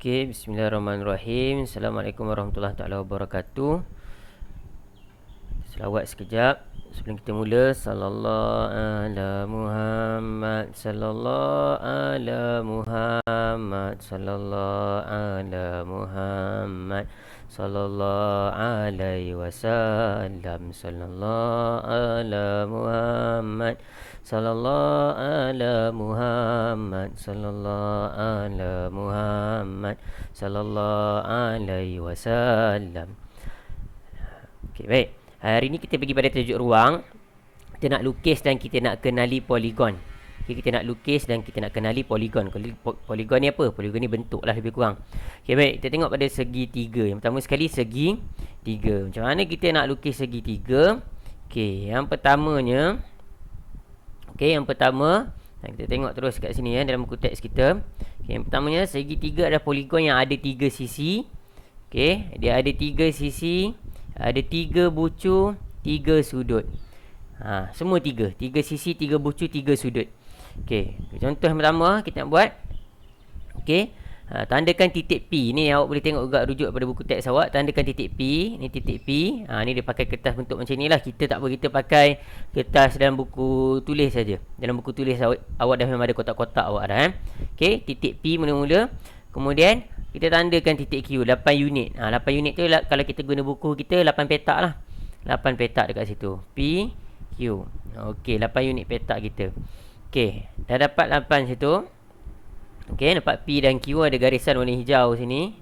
Okey, bismillahirrahmanirrahim. Assalamualaikum warahmatullahi taala wabarakatuh. Selawat sekejap sebelum kita mula. Sallallahu ala Muhammad, sallallahu ala Muhammad, sallallahu ala Muhammad, sallallahu alaihi wasallam, sallallahu ala Muhammad, sallallahu ala Muhammad, sallallahu ala Muhammad, sallallahu alaihi wasallam. Okey, baik. Hari ini kita pergi pada tajuk ruang. Kita nak lukis dan kita nak kenali poligon. Okay, kita nak lukis dan kita nak kenali poligon. Poligon ni apa? Poligon ni bentuk lah lebih kurang. Okey, baik. Kita tengok pada segi tiga. Yang pertama sekali segi tiga. Macam mana kita nak lukis segi tiga? Okey, yang pertamanya. Okey, yang pertama. Kita tengok terus kat sini ya, dalam buku teks kita. Okay, yang pertamanya segi tiga adalah poligon yang ada tiga sisi. Okey, dia ada tiga sisi. Ada 3 bucu, 3 sudut. Semua 3 sisi, 3 bucu, 3 sudut. Okey, contoh yang pertama kita nak buat. Okey, tandakan titik P. Ni awak boleh tengok juga rujuk pada buku teks awak. Tandakan titik P. Ni titik P. Ni dia pakai kertas bentuk macam ni lah. Kita tak apa, kita pakai kertas dalam buku tulis saja. Dalam buku tulis awak dah memang ada kotak-kotak awak dah. Okey, titik P mula-mula. Kemudian kita tandakan titik Q, 8 unit. 8 unit tu kalau kita guna buku kita 8 petak lah. 8 petak dekat situ. P, Q. Okey, 8 unit petak kita. Okey, dah dapat 8 situ. Okey, nampak P dan Q ada garisan warna hijau sini.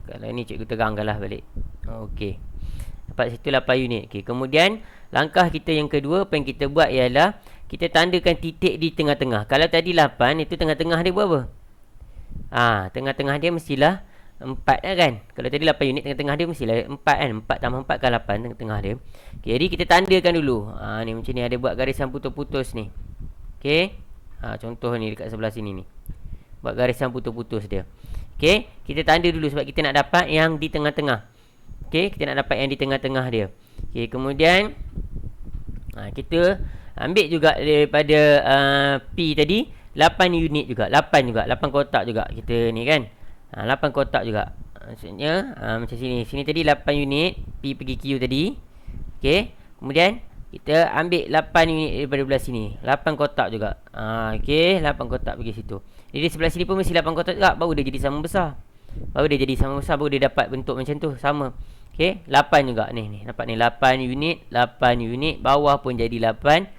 Kalau ni cikgu terangkan lah balik. Okey, dapat situ 8 unit. Okey, kemudian langkah kita yang kedua, apa yang kita buat ialah kita tandakan titik di tengah-tengah. Kalau tadi 8, itu tengah-tengah dia buat apa? Tengah-tengah dia mestilah 4 lah kan. Kalau tadi 8 unit, tengah-tengah dia mestilah 4 kan. 4 tambah 4 kan 8 tengah-tengah dia. Okay, jadi kita tandakan dulu. Ni macam ni ada buat garisan putus-putus ni. Okay, contoh ni dekat sebelah sini ni. Buat garisan putus-putus dia. Okay, kita tanda dulu sebab kita nak dapat yang di tengah-tengah. Okay, kita nak dapat yang di tengah-tengah dia. Okay, kemudian kita ambil juga daripada P tadi 8 unit juga, 8 kotak juga kita ni kan. 8 kotak juga. Maksudnya macam sini. Sini tadi 8 unit P pergi Q tadi. Okey. Kemudian kita ambil 8 unit daripada belah sini. 8 kotak juga. Okey, 8 kotak pergi situ. Jadi sebelah sini pun mesti 8 kotak juga, baru dia jadi sama besar. Baru dia dapat bentuk macam tu, sama. Okey, 8 juga ni. Nampak ni 8 unit, 8 unit, bawah pun jadi 8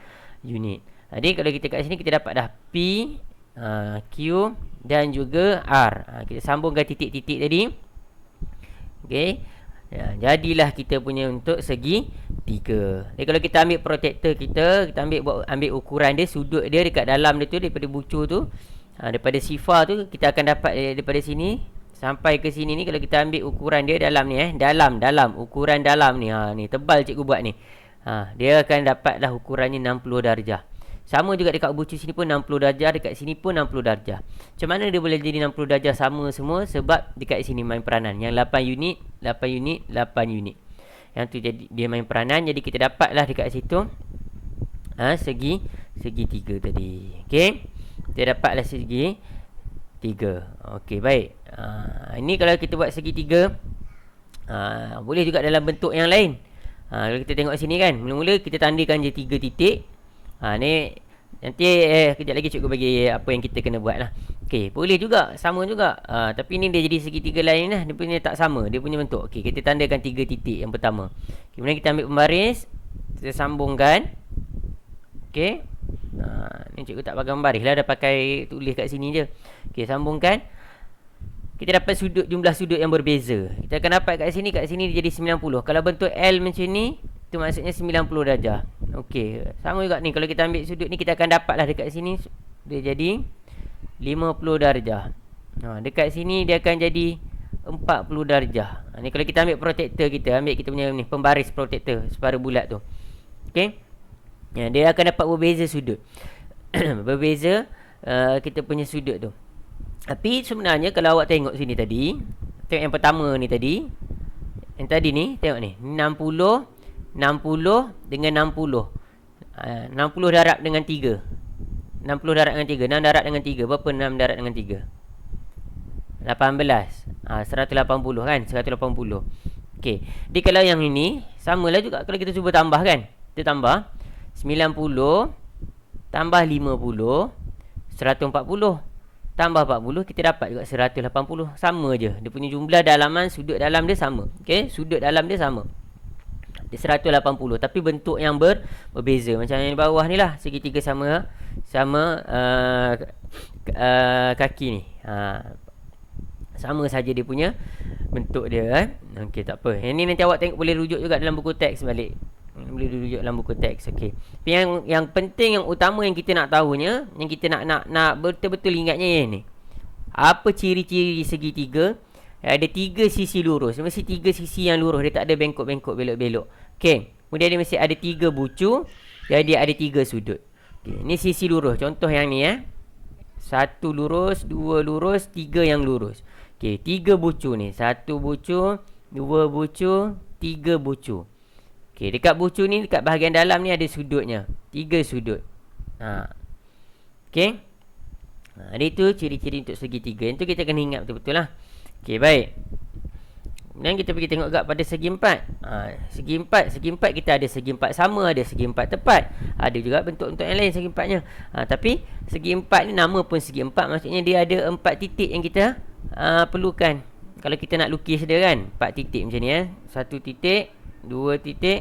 unit. Jadi kalau kita kat sini kita dapat dah P, Q dan juga R. Kita sambungkan titik-titik tadi. Okey. Jadilah kita punya untuk segi 3. Jadi kalau kita ambil protektor kita ambil ukuran dia, sudut dia dekat dalam dia tu, daripada bucu tu, daripada sifar tu, kita akan dapat daripada sini sampai ke sini ni. Kalau kita ambil ukuran dia dalam ni dalam ukuran dalam ni. Ni tebal cikgu buat ni. Dia akan dapatlah ukurannya 60 darjah. Sama juga dekat bucu sini pun 60 darjah, dekat sini pun 60 darjah. Macam mana dia boleh jadi 60 darjah sama semua? Sebab dekat sini main peranan. Yang 8 unit, 8 unit, 8 unit. Yang tu jadi dia main peranan, jadi kita dapatlah dekat situ segi 3 tadi. Okey. Kita dapatlah segi 3. Okey, baik. Ini kalau kita buat segi 3, boleh juga dalam bentuk yang lain. Kalau kita tengok sini kan, mula-mula kita tandakan je 3 titik. Ni nanti kejap lagi cikgu bagi apa yang kita kena buat lah. Okey, boleh juga, sama juga. Tapi ni dia jadi segitiga lain lah. Dia punya tak sama, dia punya bentuk. Okey, kita tandakan 3 titik yang pertama. Kemudian kita ambil pembaris, kita sambungkan. Okey. Ni cikgu tak pakai pembaris lah, dah pakai tulis kat sini je. Okey, sambungkan. Kita dapat jumlah sudut yang berbeza. Kita akan dapat kat sini dia jadi 90. Kalau bentuk L macam ni, itu maksudnya 90 darjah. Okey, sama juga ni. Kalau kita ambil sudut ni, kita akan dapatlah dekat sini dia jadi 50 darjah. Dekat sini dia akan jadi 40 darjah. Ni kalau kita ambil protektor kita, ambil kita punya ni pembaris protektor separa bulat tu. Okey. Dia akan dapat berbeza sudut. Berbeza kita punya sudut tu. Tapi sebenarnya kalau awak tengok sini tadi, tengok yang pertama ni tadi. Yang tadi ni, tengok ni, 60 dengan 60. 60 darab dengan 3. 60 darab dengan 3. 6 darab dengan 3. Berapa 6 darab dengan 3? 18. 180 kan? 180. Okey. Jadi kalau yang ini samalah juga kalau kita cuba tambah kan? Kita tambah 90 tambah 50 140 tambah 40 kita dapat juga 180. Sama je. Dia punya jumlah dalaman sudut dalam dia sama. Okey, sudut dalam dia sama. Dia 180 tapi bentuk yang berbeza. Macam yang di bawah ni lah, segitiga sama kaki ni. Sama saja dia punya bentuk dia kan. Okey, tak apa. Yang ni nanti awak tengok, boleh rujuk juga dalam buku teks balik. Boleh rujuk dalam buku teks. Okey. Tapi yang penting, yang utama yang kita nak tahunya, yang kita nak betul-betul ingatnya yang ni. Apa ciri-ciri segitiga? Ada 3 sisi lurus. Mesti 3 sisi yang lurus. Dia tak ada bengkok-bengkok, belok-belok. Okey. Kemudian dia mesti ada 3 bucu. Jadi ada 3 sudut. Okey, ni sisi lurus. Contoh yang ni 1 lurus, 2 lurus, 3 yang lurus. Okey, 3 bucu ni. 1 bucu, 2 bucu, 3 bucu. Okey, dekat bucu ni, dekat bahagian dalam ni ada sudutnya. 3 sudut. Okey. Itu ciri-ciri untuk segitiga. Itu kita kena ingat betul-betul lah. Okey, baik. Kemudian kita pergi tengok kat pada segi 4. Segi 4 kita ada segi 4 sama, ada segi 4 tepat. Ada juga bentuk-bentuk yang lain segi 4-nya. Tapi segi 4 ni nama pun segi 4, maksudnya dia ada 4 titik yang kita perlukan. Kalau kita nak lukis dia kan, 4 titik macam ni 1 titik, 2 titik,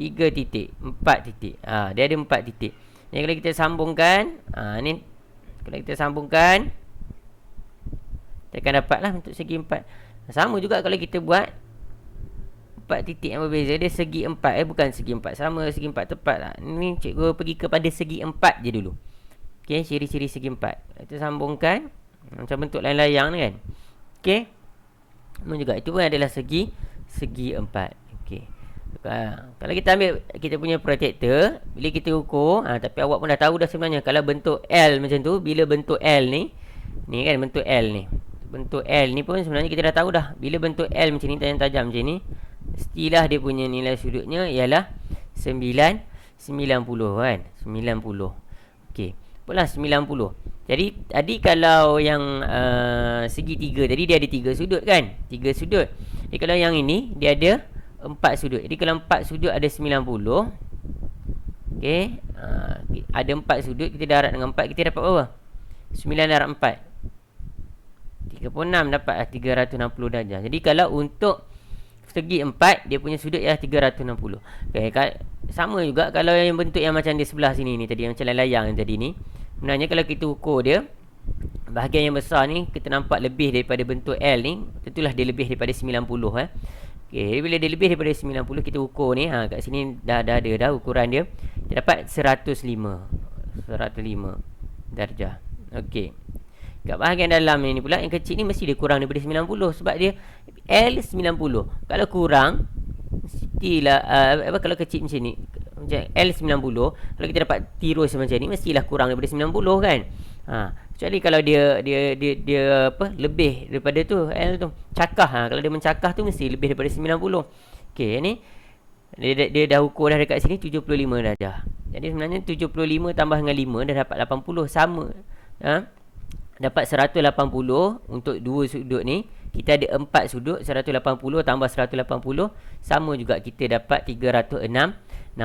3 titik, 4 titik. Dia ada 4 titik. Ni kalau kita sambungkan, ni kalau kita sambungkan, kita akan dapatlah untuk segi 4. Sama juga kalau kita buat 4 titik yang berbeza, dia segi 4 bukan segi 4 sama, segi 4 tepat lah. Ni cikgu pergi kepada segi 4 je dulu. Okey, ciri-ciri segi 4. Kita sambungkan macam bentuk layang-layang ni kan. Okey. Juga itu pun adalah segi 4. Okey. Kalau kita ambil kita punya protractor, bila kita ukur, tapi awak pun dah tahu dah sebenarnya kalau bentuk L macam tu, bila bentuk L ni kan bentuk L ni. Bentuk L ni pun sebenarnya kita dah tahu dah. Bila bentuk L macam ni, tajam-tajam macam ni, mestilah dia punya nilai sudutnya ialah 90 kan. 90. Okey. Apalah 90. Jadi tadi kalau yang segitiga tadi dia ada 3 sudut kan? 3 sudut. Jadi kalau yang ini dia ada 4 sudut. Jadi kalau 4 sudut ada 90. Okey. Ada 4 sudut, kita darab dengan 4, kita dapat berapa? 9 darab 4. 36 dapat 360 darjah. Jadi kalau untuk segi 4, dia punya sudut ialah 360. Okay, sama juga kalau yang bentuk yang macam di sebelah sini ni tadi, yang macam layang yang tadi ni. Sebenarnya kalau kita ukur dia, bahagian yang besar ni kita nampak lebih daripada bentuk L ni, tentulah dia lebih daripada 90 Okay, bila dia lebih daripada 90, kita ukur ni, kat sini dah ada dah ukuran dia. Kita dapat 105 darjah. Okey. Kat bahagian dalam ni pula, yang kecil ni mesti dia kurang daripada 90 sebab dia L 90. Kalau kurang, mestilah kalau kecil macam ni, macam L 90, kalau kita dapat tirus macam ni, mestilah kurang daripada 90 kan. Kecuali kalau dia lebih daripada tu L tu, cakah. Kalau dia mencakah tu mesti lebih daripada 90. Okey, ni dia dah ukur dah dekat sini 75 darjah. Jadi sebenarnya 75 tambah dengan 5 dah dapat 80, sama. Dapat 180 untuk 2 sudut ni. Kita ada 4 sudut, 180 tambah 180 sama juga, kita dapat 360.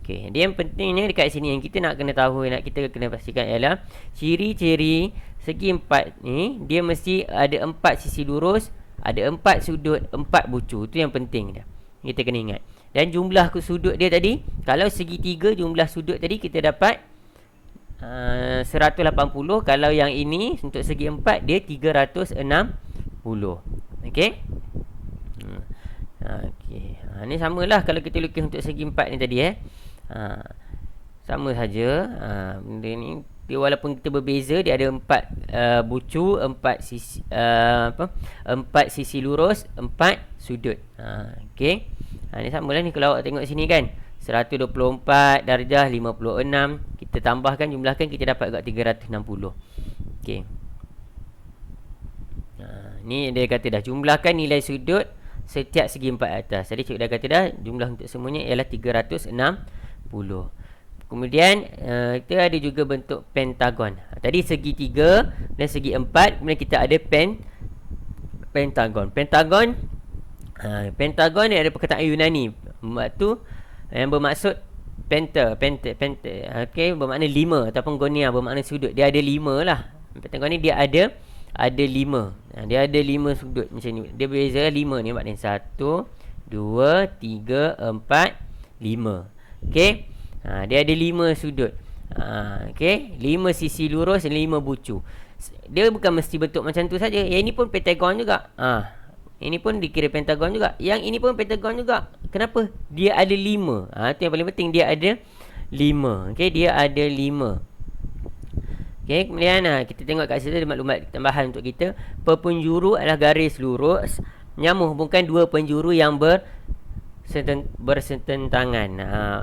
Okey, dia yang pentingnya dekat sini yang kita nak kena tahu, nak kita kena pastikan ialah ciri-ciri segi 4 ni, dia mesti ada 4 sisi lurus, ada 4 sudut, 4 bucu. Itu yang penting dia. Kita kena ingat. Dan jumlah sudut dia tadi, kalau segitiga jumlah sudut tadi kita dapat 180. Kalau yang ini untuk segi 4 dia 360. Okey. Okey. Ni samalah kalau kita lukis untuk segi 4 ni tadi sama saja. Benda ni dia walaupun kita berbeza, dia ada 4 bucu, 4 sisi 4 sisi lurus, 4 sudut. Okey. Ni samalah ni kalau awak tengok sini kan. 124 darjah 56. Kita tambahkan, jumlahkan, kita dapat juga 360. Okey. Ni dia kata dah jumlahkan nilai sudut setiap segi 4 atas. Tadi cikgu dah kata dah jumlah untuk semuanya ialah 360. Kemudian kita ada juga bentuk pentagon. Tadi segi 3 dan segi 4. Kemudian kita ada pentagon. Pentagon ni ada perkataan Yunani tu yang bermaksud penta. Okey, bermakna 5 ataupun gonia bermakna sudut. Dia ada 5 lah. Pentagon ni dia ada 5. Dia ada 5 sudut macam ni. Dia beza 5 ni maknanya 1 2 3 4 5. Okey. Dia ada 5 sudut. Okey, 5 sisi lurus dan 5 bucu. Dia bukan mesti bentuk macam tu saja. Yang ini pun pentagon juga. Ini pun dikira pentagon juga. Yang ini pun pentagon juga. Kenapa? Dia ada 5. Itu yang paling penting. Dia ada 5. Okey, dia ada 5. Okey, kemudian kita tengok kat situ ada maklumat tambahan untuk kita. Perpenjuru adalah garis lurus yang menghubungkan dua penjuru yang bersententangan.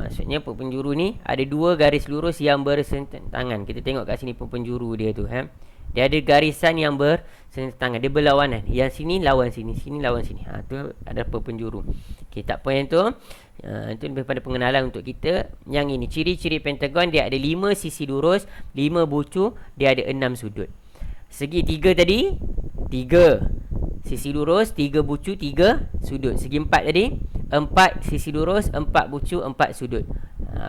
Maksudnya penjuru ni ada dua garis lurus yang bersententangan. Kita tengok kat sini penjuru dia tu. Dia ada garisan yang bersententangan. Dia berlawanan. Yang sini lawan sini, sini lawan sini. Tu ada penjuru. Okey, tak apa yang tu. Itu lebih pada pengenalan untuk kita. Yang ini ciri-ciri pentagon, dia ada 5 sisi lurus, 5 bucu, dia ada 6 sudut. Segi 3 tadi 3 sisi lurus, 3 bucu, 3 sudut. Segi 4 tadi 4 sisi lurus, 4 bucu, 4 sudut.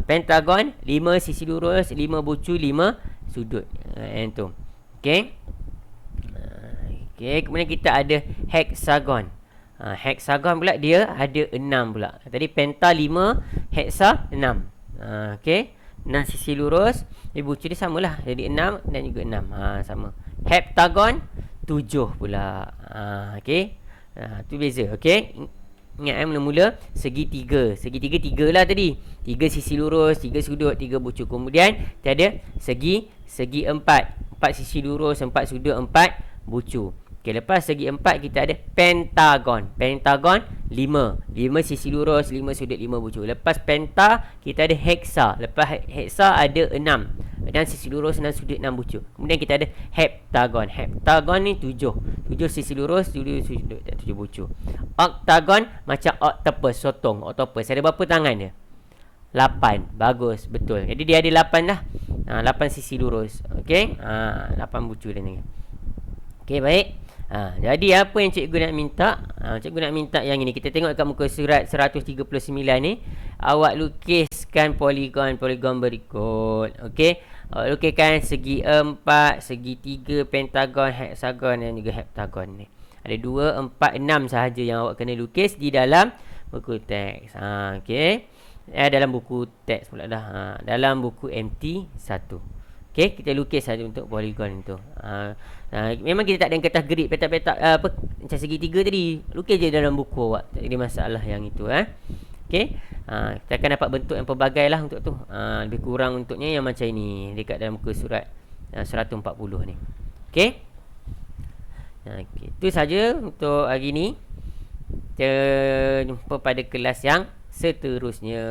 Pentagon 5 sisi lurus, 5 bucu, 5 sudut. Yang tu. Okey. Okey, kemudian kita ada hexagon. Hexagon pula dia ada 6 pula. Tadi penta 5, hexa 6. Okey. 6 sisi lurus, bucu dia samalah. Jadi 6 dan juga 6. Sama. Heptagon 7 pula. Okey. Tu beza. Okey. Ingat mula-mula segi 3. Segi 3 lah tadi. 3 sisi lurus, 3 sudut, 3 bucu. Kemudian tiada segi 4. 4 sisi lurus, 4 sudut, 4 bucu. Okey, lepas segi 4 kita ada pentagon. Pentagon 5. 5 sisi lurus, 5 sudut, 5 bucu. Lepas penta kita ada hexa. Lepas hexa ada 6. Dan sisi lurus, 6 sudut, 6 bucu. Kemudian kita ada heptagon. Heptagon ni 7. 7 sisi lurus, 7 sudut dan 7 bucu. Oktagon macam octopus, sotong. Octopus ada berapa tangan dia? 8. Bagus, betul. Jadi dia ada 8 lah. 8 sisi lurus. Okey. 8 bucu dia ni. Okey, baik. Jadi apa yang cikgu nak minta? Cikgu nak minta yang ini. Kita tengok kat muka surat 139 ni. Awak lukiskan poligon berikut. Okey. Awak lukiskan segi 4, segi 3, pentagon, hexagon dan juga heptagon ni. Ada 2, 4, 6 sahaja yang awak kena lukis di dalam buku teks. Okey. Dalam buku teks pula dah. Dalam buku MT1. Okey, kita lukis saja untuk poligon itu. Memang kita tak ada kertas gerik petak-petak macam segi 3 tadi. Lukis je dalam buku awak. Tak ada masalah yang itu. Okey. Kita akan dapat bentuk yang pelbagai lah untuk tu. Lebih kurang untuknya yang macam ini dekat dalam muka surat 140 ni. Okey. Itu saja untuk hari ni. Kita jumpa pada kelas yang seterusnya.